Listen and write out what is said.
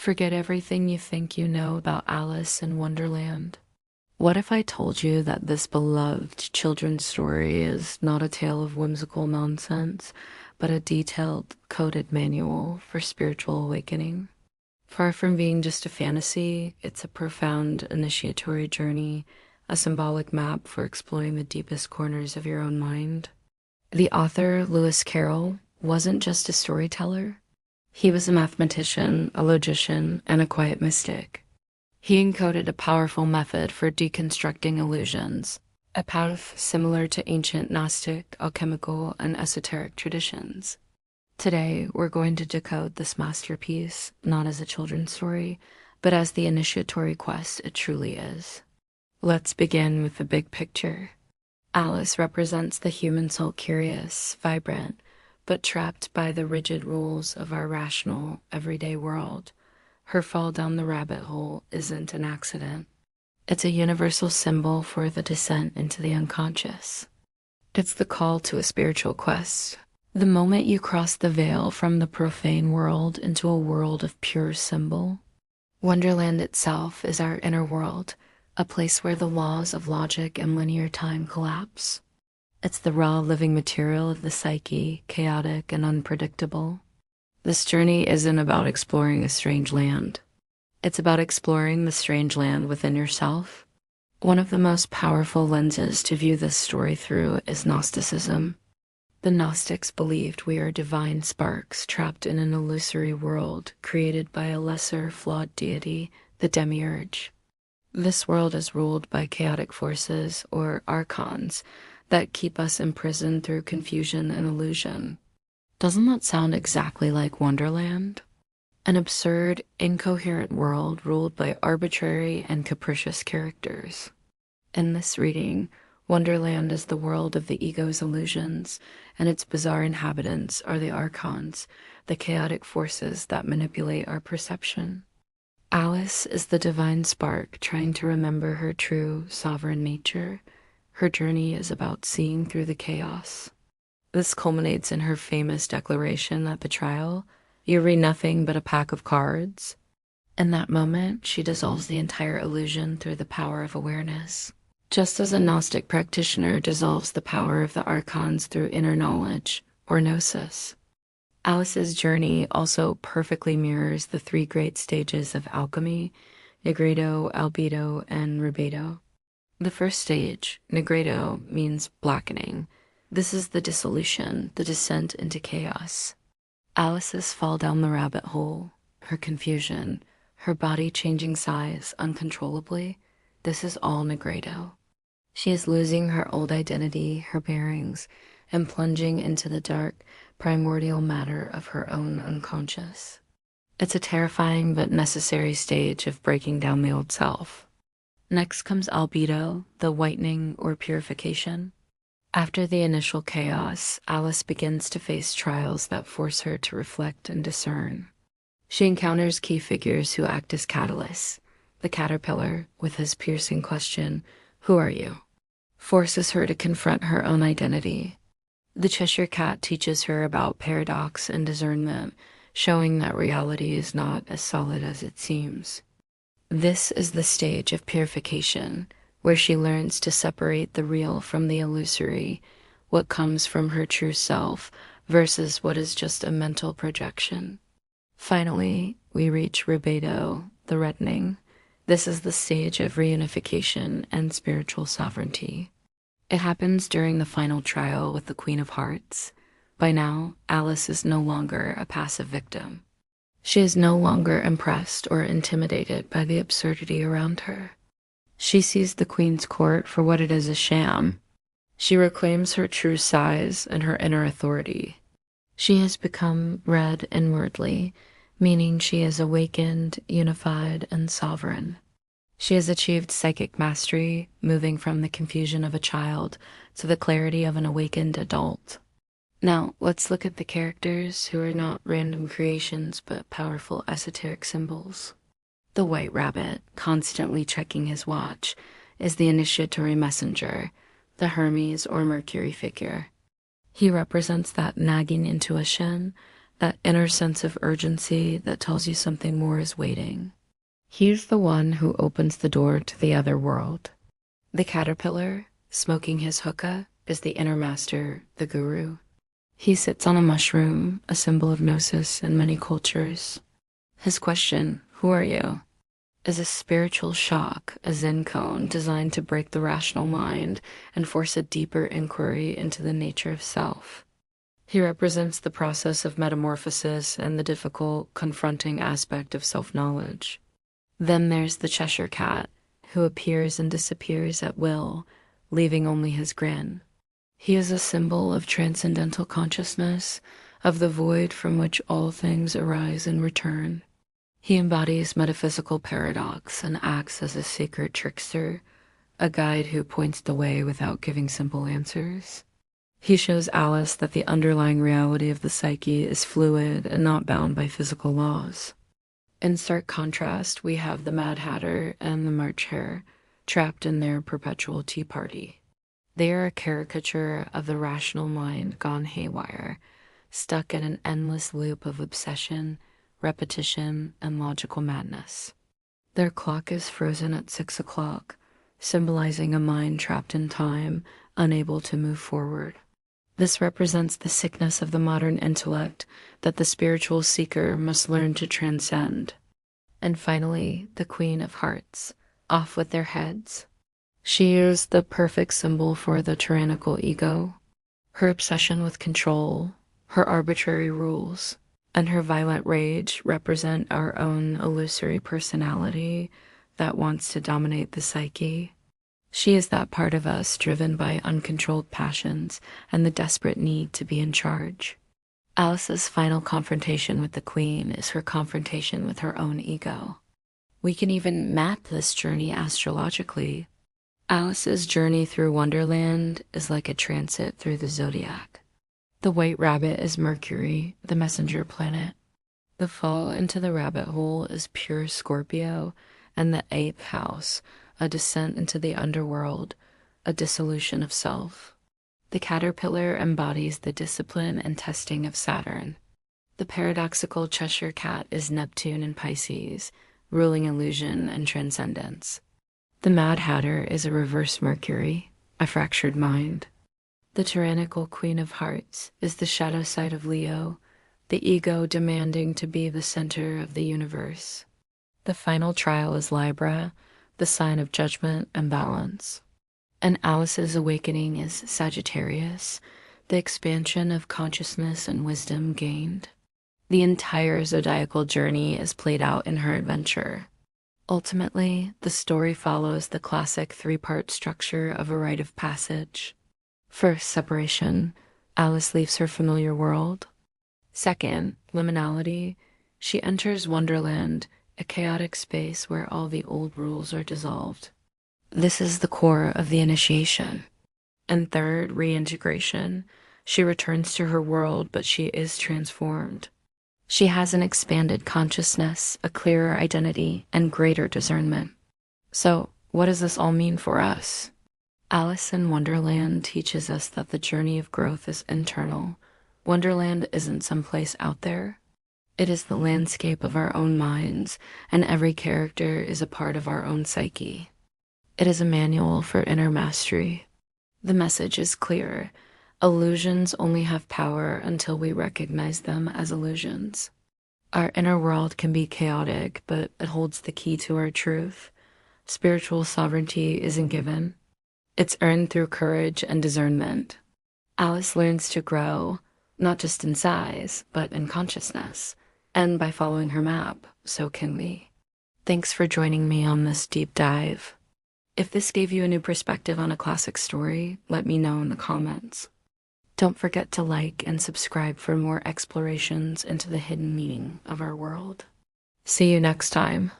Forget everything you think you know about Alice in Wonderland. What if I told you that this beloved children's story is not a tale of whimsical nonsense, but a detailed, coded manual for spiritual awakening? Far from being just a fantasy, it's a profound initiatory journey, a symbolic map for exploring the deepest corners of your own mind. The author, Lewis Carroll, wasn't just a storyteller. He was a mathematician, a logician, and a quiet mystic. He encoded a powerful method for deconstructing illusions, a path similar to ancient Gnostic, alchemical, and esoteric traditions. Today, we're going to decode this masterpiece, not as a children's story, but as the initiatory quest it truly is. Let's begin with the big picture. Alice represents the human soul, curious, vibrant, but trapped by the rigid rules of our rational, everyday world. Her fall down the rabbit hole isn't an accident. It's a universal symbol for the descent into the unconscious. It's the call to a spiritual quest. The moment you cross the veil from the profane world into a world of pure symbol. Wonderland itself is our inner world, a place where the laws of logic and linear time collapse. It's the raw living material of the psyche, chaotic and unpredictable. This journey isn't about exploring a strange land. It's about exploring the strange land within yourself. One of the most powerful lenses to view this story through is Gnosticism. The Gnostics believed we are divine sparks trapped in an illusory world created by a lesser, flawed deity, the demiurge. This world is ruled by chaotic forces, or archons, that keep us imprisoned through confusion and illusion. Doesn't that sound exactly like Wonderland? An absurd, incoherent world ruled by arbitrary and capricious characters. In this reading, Wonderland is the world of the ego's illusions, and its bizarre inhabitants are the archons, the chaotic forces that manipulate our perception. Alice is the divine spark trying to remember her true, sovereign nature. Her journey is about seeing through the chaos. This culminates in her famous declaration at the trial, "You read nothing but a pack of cards." In that moment, she dissolves the entire illusion through the power of awareness. Just as a Gnostic practitioner dissolves the power of the archons through inner knowledge, or gnosis. Alice's journey also perfectly mirrors the three great stages of alchemy: Negredo, Albedo, and Rubedo. The first stage, Negredo, means blackening. This is the dissolution, the descent into chaos. Alice's fall down the rabbit hole, her confusion, her body changing size uncontrollably, this is all Negredo. She is losing her old identity, her bearings, and plunging into the dark, primordial matter of her own unconscious. It's a terrifying but necessary stage of breaking down the old self. Next comes Albedo, the whitening or purification. After the initial chaos, Alice begins to face trials that force her to reflect and discern. She encounters key figures who act as catalysts. The caterpillar, with his piercing question, "Who are you?" forces her to confront her own identity. The Cheshire Cat teaches her about paradox and discernment, showing that reality is not as solid as it seems. This is the stage of purification, where she learns to separate the real from the illusory, what comes from her true self versus what is just a mental projection. Finally, we reach Rubedo, the reddening. This is the stage of reunification and spiritual sovereignty. It happens during the final trial with the Queen of Hearts. By now, Alice is no longer a passive victim. She is no longer impressed or intimidated by the absurdity around her. She sees the Queen's court for what it is, a sham. She reclaims her true size and her inner authority. She has become red inwardly, meaning she is awakened, unified, and sovereign. She has achieved psychic mastery, moving from the confusion of a child to the clarity of an awakened adult. Now, let's look at the characters who are not random creations but powerful esoteric symbols. The white rabbit, constantly checking his watch, is the initiatory messenger, the Hermes or Mercury figure. He represents that nagging intuition, that inner sense of urgency that tells you something more is waiting. He's the one who opens the door to the other world. The caterpillar, smoking his hookah, is the inner master, the guru. He sits on a mushroom, a symbol of gnosis in many cultures. His question, "Who are you?" is a spiritual shock, a Zen cone designed to break the rational mind and force a deeper inquiry into the nature of self. He represents the process of metamorphosis and the difficult, confronting aspect of self-knowledge. Then there's the Cheshire Cat, who appears and disappears at will, leaving only his grin. He is a symbol of transcendental consciousness, of the void from which all things arise and return. He embodies metaphysical paradox and acts as a sacred trickster, a guide who points the way without giving simple answers. He shows Alice that the underlying reality of the psyche is fluid and not bound by physical laws. In stark contrast, we have the Mad Hatter and the March Hare, trapped in their perpetual tea party. They are a caricature of the rational mind gone haywire, stuck in an endless loop of obsession, repetition, and logical madness. Their clock is frozen at 6 o'clock, symbolizing a mind trapped in time, unable to move forward. This represents the sickness of the modern intellect that the spiritual seeker must learn to transcend. And finally, the Queen of Hearts, off with their heads. She is the perfect symbol for the tyrannical ego. Her obsession with control, her arbitrary rules, and her violent rage represent our own illusory personality that wants to dominate the psyche. She is that part of us driven by uncontrolled passions and the desperate need to be in charge. Alice's final confrontation with the Queen is her confrontation with her own ego. We can even map this journey astrologically. Alice's journey through Wonderland is like a transit through the zodiac. The white rabbit is Mercury, the messenger planet. The fall into the rabbit hole is pure Scorpio, and the 8th house, a descent into the underworld, a dissolution of self. The caterpillar embodies the discipline and testing of Saturn. The paradoxical Cheshire Cat is Neptune in Pisces, ruling illusion and transcendence. The Mad Hatter is a reverse Mercury, a fractured mind. The tyrannical Queen of Hearts is the shadow side of Leo, the ego demanding to be the center of the universe. The final trial is Libra, the sign of judgment and balance. And Alice's awakening is Sagittarius, the expansion of consciousness and wisdom gained. The entire zodiacal journey is played out in her adventure. Ultimately, the story follows the classic 3-part structure of a rite of passage. First, separation. Alice leaves her familiar world. Second, liminality. She enters Wonderland, a chaotic space where all the old rules are dissolved. This is the core of the initiation. And third, reintegration. She returns to her world, but she is transformed. She has an expanded consciousness, a clearer identity, and greater discernment. So, what does this all mean for us? Alice in Wonderland teaches us that the journey of growth is internal. Wonderland isn't someplace out there. It is the landscape of our own minds, and every character is a part of our own psyche. It is a manual for inner mastery. The message is clear. Illusions only have power until we recognize them as illusions. Our inner world can be chaotic, but it holds the key to our truth. Spiritual sovereignty isn't given. It's earned through courage and discernment. Alice learns to grow, not just in size, but in consciousness. And by following her map, so can we. Thanks for joining me on this deep dive. If this gave you a new perspective on a classic story, let me know in the comments. Don't forget to like and subscribe for more explorations into the hidden meaning of our world. See you next time.